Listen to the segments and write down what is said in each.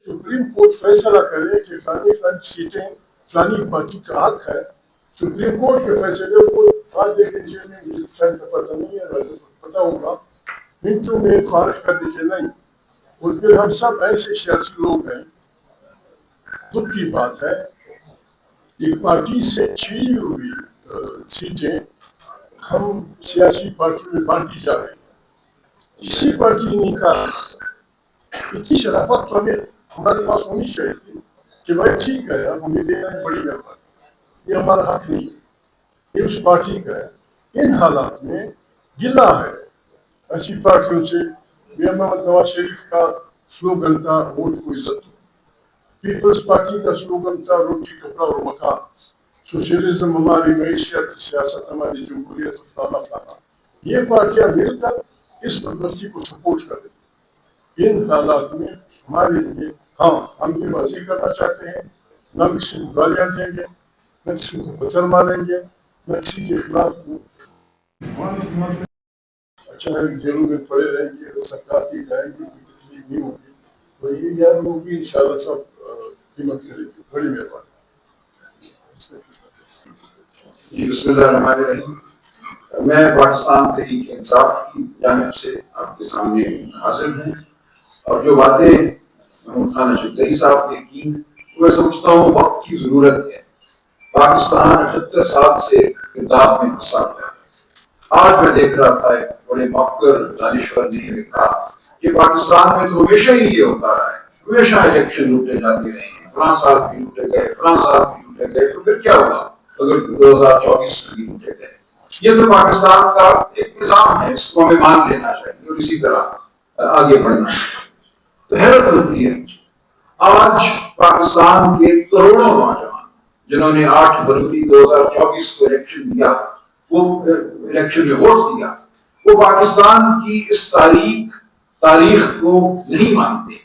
Supreme court फैसला करे कि फलानी फलानी सीटें फलानी पार्टी का हक है, सुप्रीम कोर्ट के फैसले को बाद देख लीजिए, मुझे शायद पता नहीं है, पता होगा, मिनटों में फारिग कर दीजिए नहीं। और फिर हम सब ऐसे सियासी लोग हैं, दुख की बात है, एक पार्टी से छीनी हुई सीटें हम सियासी पार्टी में बांटी जा रही है। इसी पार्टी ने कहा, इतनी शराफत तो हमें हमारे पास होनी चाहिए थी कि भाई ठीक है, अब हमें देना है, बड़ी मेहरबानी, ये हमारा हक नहीं है, ये उस पार्टी का है। इन हालात में गिला है ऐसी पार्टियों से। मियां मोहम्मद नवाज शरीफ का स्लोगन था वोट को इज्जत दो, पीपल्स पार्टी का स्लोगन था रोटी कपड़ा और मकान, सोशलिज्म हमारी मैशियत, सियासत हमारी जमहूरियत, फलाना फलाना। ये पार्टियां मिलकर इस बदमस्ती को सपोर्ट कर रही। इन हालात में हमारे लिए हाँ, हम ये बाजी करना चाहते हैं, न किसी को गालियाँ देंगे, न किसी को पत्थर मारेंगे, न किसी के खिलाफ अच्छा है, जेलों में पड़े रहेंगे और सरकार की जाएंगे, कोई तकलीफ नहीं होगी। तो ये यार होगी, इंशाल्लाह सब हिम्मत करेंगे। बड़ी मेहरबानी। बिस्मिल्लाहिर्रहमानिर्रहीम। मैं पाकिस्तान तहरीक इंसाफ की जानिब से आपके सामने हाजिर हूँ, और जो बातें महमूद खान अशरफ साहब ने की, मैं समझता हूँ वक्त की जरूरत है। पाकिस्तान 78 साल से किताब में फंसा हुआ है। आज मैं देख रहा था, एक बड़े मौकर दानिश्वर ने लिखा कि पाकिस्तान में तो हमेशा ही ये होता रहा है, हमेशा इलेक्शन लूटे जाते रहे हैं, फलां साल भी लूटे गए, फलां साल भी लूटे गए, तो फिर क्या होगा अगर 2024 में भी लूटे गए? ये तो पाकिस्तान का एक निजाम है, इसको हमें मान लेना चाहिए और इसी तरह आगे बढ़ना चाहिए। तो हैरत होती है, आज पाकिस्तान के करोड़ों नौजवान जिन्होंने 8 फरवरी 2024 को इलेक्शन दिया, वो इलेक्शन में वोट दिया, वो पाकिस्तान की इस तारीख को नहीं मानते।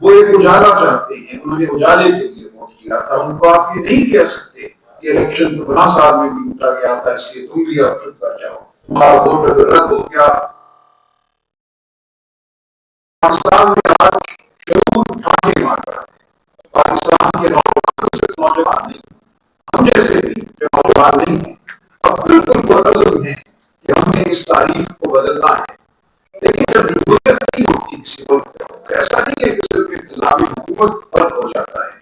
वो एक उजाला चाहते हैं, उन्होंने उजाले के लिए वोट किया था। उनको आप ये नहीं कह सकते कि इलेक्शन तो 12 साल में भी लूटा गया था, इसलिए तुम भी अब चुप कर जाओ, तुम्हारा वोट अगर रद्द हो गया। पाकिस्तान में आज शऊर ठाणे मार रहा है। पाकिस्तान के नौजवान सिर्फ नौजवान नहीं, हम जैसे भी जो नौजवान नहीं है, अब बिल्कुल पुरअज़्म है कि हमने इस तारीख को बदलना है। लेकिन जब जमहूरियत नहीं होती किसी मुल्क में, तो ऐसा नहीं है कि सिर्फ इंतजामी हुकूमत फर्क हो जाता है,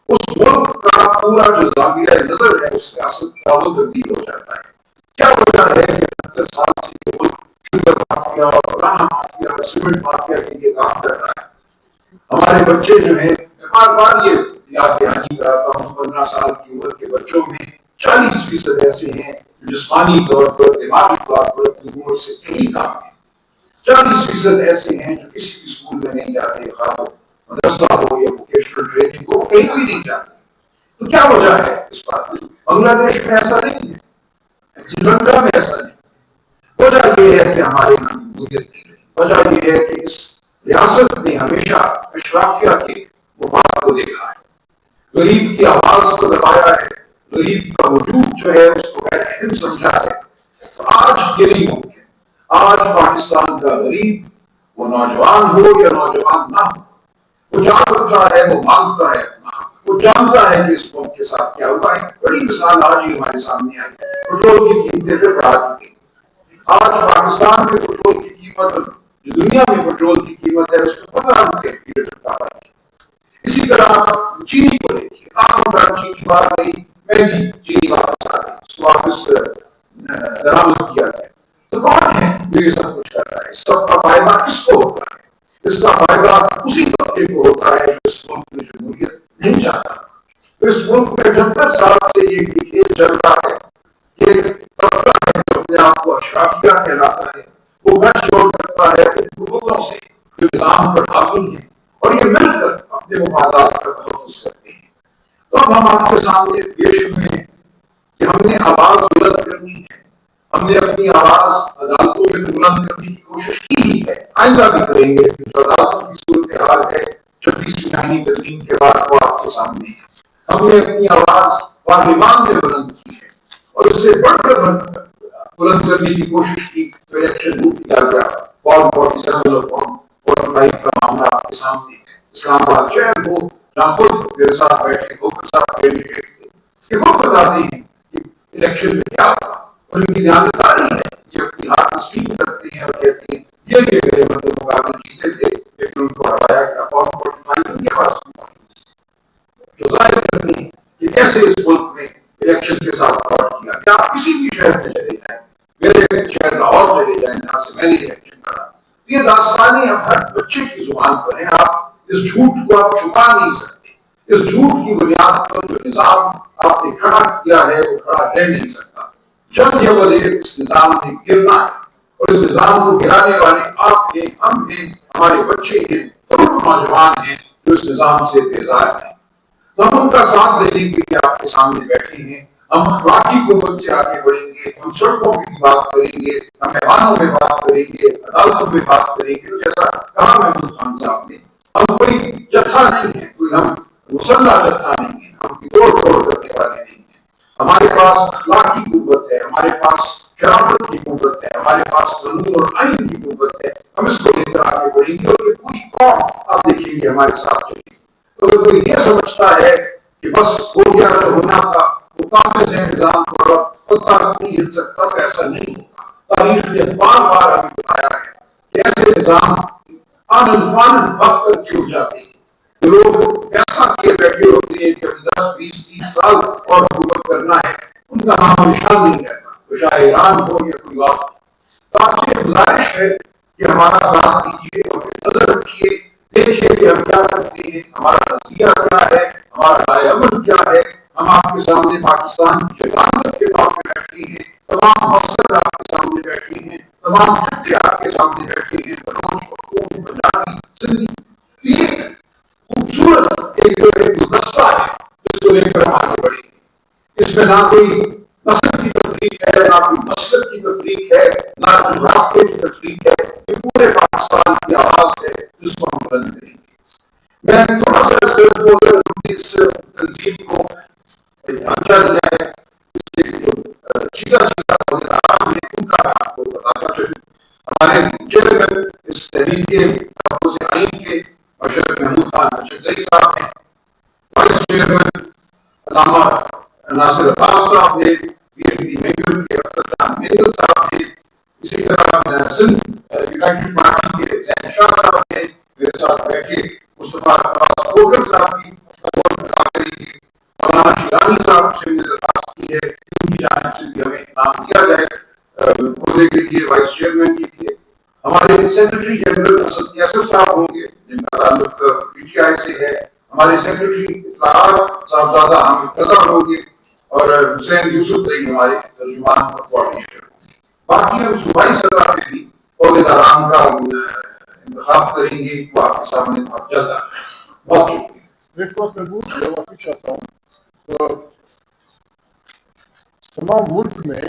उस मुल्क का पूरा जो ज़ाविया नजर है उस सियासत का वो तब्दील हो जाता है। क्या वजह है कि 70 साल से ये मुल्क शुगर माफिया और पुराना माफिया और सीमेंट माफिया के लिए काम कर रहा है? हमारे बच्चे जो है, बार बार ये याद दहानी कराता हूँ, 15 साल की उम्र के बच्चों में 40% ऐसे हैं जो जिस्मानी तौर पर, दिमागी तौर पर अपनी उम्र से कहीं कम है। 40% ऐसे हैं जो किसी भी स्कूल में नहीं जाते, खास मदरसा हो या वोकेशनल ट्रेनिंग हो, कहीं भी नहीं जाते। तो क्या वजह है इस बात की? बांग्लादेश में ऐसा नहीं है, श्रीलंका में ऐसा नहीं। वजह यह है कि हमारे यहाँ जमहूरियत नहीं रही। वजह यह है कि इस रियासत ने हमेशा अशराफिया के मुफाद को देखा है, गरीब की आवाज को दबाया है, गरीब का वजूद जो है उसको अहम समझा है। तो आज ये नहीं मुमकिन। आज पाकिस्तान का गरीब, वो नौजवान हो या नौजवान ना हो, वो जानता है, वो मांगता है अपना, वो जानता है कि इस कौम के साथ क्या हुआ है। बड़ी मिसाल आज ही हमारे सामने आई है, पेट्रोल की कीमतें फिर बढ़ा दी गई। आज पाकिस्तान में पेट्रोल की कीमत, जो दुनिया में पेट्रोल की कीमत है, उसको 15 रुपए लीटर का है। इसी तरह चीनी को देखिए, चीनी बाहर गई, महंगी चीनी वापस आ गई, उसको वापस बरामद किया गया। तो कौन है जो ये सब कुछ कर रहा है? सबका फायदा किसको होता है? इसका फायदा उसी तबके को होता है जो इस मुल्क में जमहूरियत नहीं चाहता। तो इस मुल्क में 78 साल से ये खेल चल रहा है, ये तबका है जो अपने आप को अशराफिया कहलाता है, वो गठजोड़ करता है उन हुकूमतों से जो निजाम पर हावी है, और ये मिलकर अपने मुफादात का तहफ़्फ़ुज़ करते हैं। तो अब हम आपके सामने पेश हुए हैं कि हमने आवाज बुलंद करनी है, हमने अपनी आवाज अदालतों में बुलंद करने की कोशिश की ही है, आइंदा भी करेंगे। जो अदालतों की सूरत हाल है 26वीं आईनी तरमीम के बाद वो आपके सामने है। हमने अपनी आवाज पार्लियामान में बुलंद की है, और इससे बढ़कर बुलंद करने की कोशिश की तो इलेक्शन लूट किया गया। फॉर्म 47 और फॉर्म 45 का मामला आपके सामने है। اسلام آباد شہر ہو جہاں خود میرے ساتھ بیٹھے گوکر صاحب کینڈیڈیٹ تھے، یہ خود بتاتے ہیں کہ الیکشن میں کیا ہوا، اور ان کی دیانتداری ہے، یہ اپنی ہاتھ تسلیم کرتے ہیں اور کہتے ہیں یہ گئے مطلب مقابلے جیتے تھے لیکن ان کو ہرایا گیا، فارم 45 ان کے پاس جو ظاہر کرتے ہیں کہ کیسے اس ملک میں الیکشن کے ساتھ فراڈ کیا گیا۔ آپ کسی بھی شہر میں چلے جائیں، میرے شہر لاہور چلے جائیں جہاں سے میں نے الیکشن کرا، یہ داستانیں اب ہر بچے کی زبان پر ہیں، آپ اس جھوٹ کو آپ چھپا نہیں سکتے، اس جھوٹ کی بنیاد پر جو نظام آپ نے کھڑا کیا ہے وہ کھڑا رہ نہیں سکتا۔ جب یہ وزیر اس نظام نے گرنا ہے اور اس نظام کو گرانے والے آپ ہیں، ہم ہیں، ہمارے بچے ہیں، نوجوان ہیں جو اس نظام سے بیزار ہیں، ہم ان کا ساتھ دینے کے لیے آپ کے سامنے بیٹھے ہیں۔ ہم اخلاقی قوت سے آگے بڑھیں گے، ہم سڑکوں کی بات کریں گے، ہم میدانوں میں بات کریں گے، عدالتوں میں بات کریں گے، جیسا کہا محمود خان صاحب نے، ہم کوئی جتھا نہیں ہے، کوئی ہم مسلح جتھا نہیں ہے، ہم توڑ پھوڑ کرنے والے نہیں ہیں، ہمارے پاس اخلاقی قوت ہے، ہمارے پاس شرافت کی قوت ہے، ہمارے پاس قانون اور آئین کی قوت ہے، ہم اس کو لے کر آگے بڑھیں گے اور یہ پوری قوم آپ دیکھیں گے ہمارے ساتھ چلے گی۔ اگر کوئی یہ سمجھتا ہے کہ بس ہو گیا جو ہونا تھا وہ کاغذ ہے نظام کو پتہ نہیں ہل سکتا، تو ایسا نہیں ہوگا۔ تاریخ نے بار بار ہمیں بتایا ہے کہ ایسے نظام آنن فانن بھگ کر کے اٹھ جاتے ہیں، لوگ ایسا کیے بیٹھے ہوتے ہیں کہ 10 20 30 سال اور حکومت کرنا ہے، ان کا نام نشان نہیں رہتا، تو شاہ ایران ہو یا کوئی اور۔ تو آپ سے گزارش ہے کہ ہمارا ساتھ دیجیے اور نظر رکھیے، دیکھیے کہ ہم کیا کرتے ہیں، ہمارا نظریہ کیا ہے، ہمارا رائے عمل کیا ہے۔ ہم آپ کے سامنے پاکستان کی جماعت کے طور پہ بیٹھے ہیں، تمام مقصد آپ کے سامنے بیٹھے ہیں، تمام خطے آپ کے سامنے بیٹھے ہیں، بلوچ، پختون، پنجابی، سندھی، یہ خوبصورت ایک گلدستہ ہے جس کو لے کر ہم آگے بڑھیں گے۔ اس میں نہ کوئی نسل کی تفریق ہے، نہ کوئی مسلک کی تفریق ہے، نہ کوئی راستے کی تفریق ہے، یہ پورے پاکستان کی آواز ہے جس کو ہم بلند کریں گے۔ میں تھوڑا سا اس تنظیم کو ڈھانچہ دیا ہے، اس کے جو چیدہ وزیر اعظم ہیں ان کا میں آپ کو بتاتا چلوں۔ ہمارے چیئرمین اس تحریک کے تحفظ آئین کے اشرف محمود خان اشرفزئی صاحب ہیں، وائس چیئرمین علامہ ناصر عباس صاحب نے، پی ایم ڈی میگل کے اختر جان میگل صاحب نے، اسی طرح سندھ یونائٹڈ پارٹی کے زین شاہ صاحب نے میرے ساتھ بیٹھے، مصطفیٰ عباس گوگر صاحب کی مولانا شیرانی صاحب سے میں درخواست کی ہے ان کی جانب سے بھی ہمیں نام دیا جائے عہدے کے لیے، وائس چیئرمین کے لیے۔ ہمارے سیکرٹری جنرل اسد یاسر صاحب ہوں گے جن کا تعلق پی ٹی آئی سے ہے، ہمارے سیکرٹری اطلاعات صاحبزادہ حامد رضا ہوں گے، اور حسین یوسف بھائی ہمارے ترجمان اور کوآرڈینیٹر ہوں گے۔ باقی ہم صوبائی سطح پہ بھی عہدیداران کا انتخاب کریں گے، وہ آپ کے سامنے بہت جلد آ رہا ہے۔ بہت شکریہ۔ ایک بات میں بول چاہتا ہوں، تمام ملک میں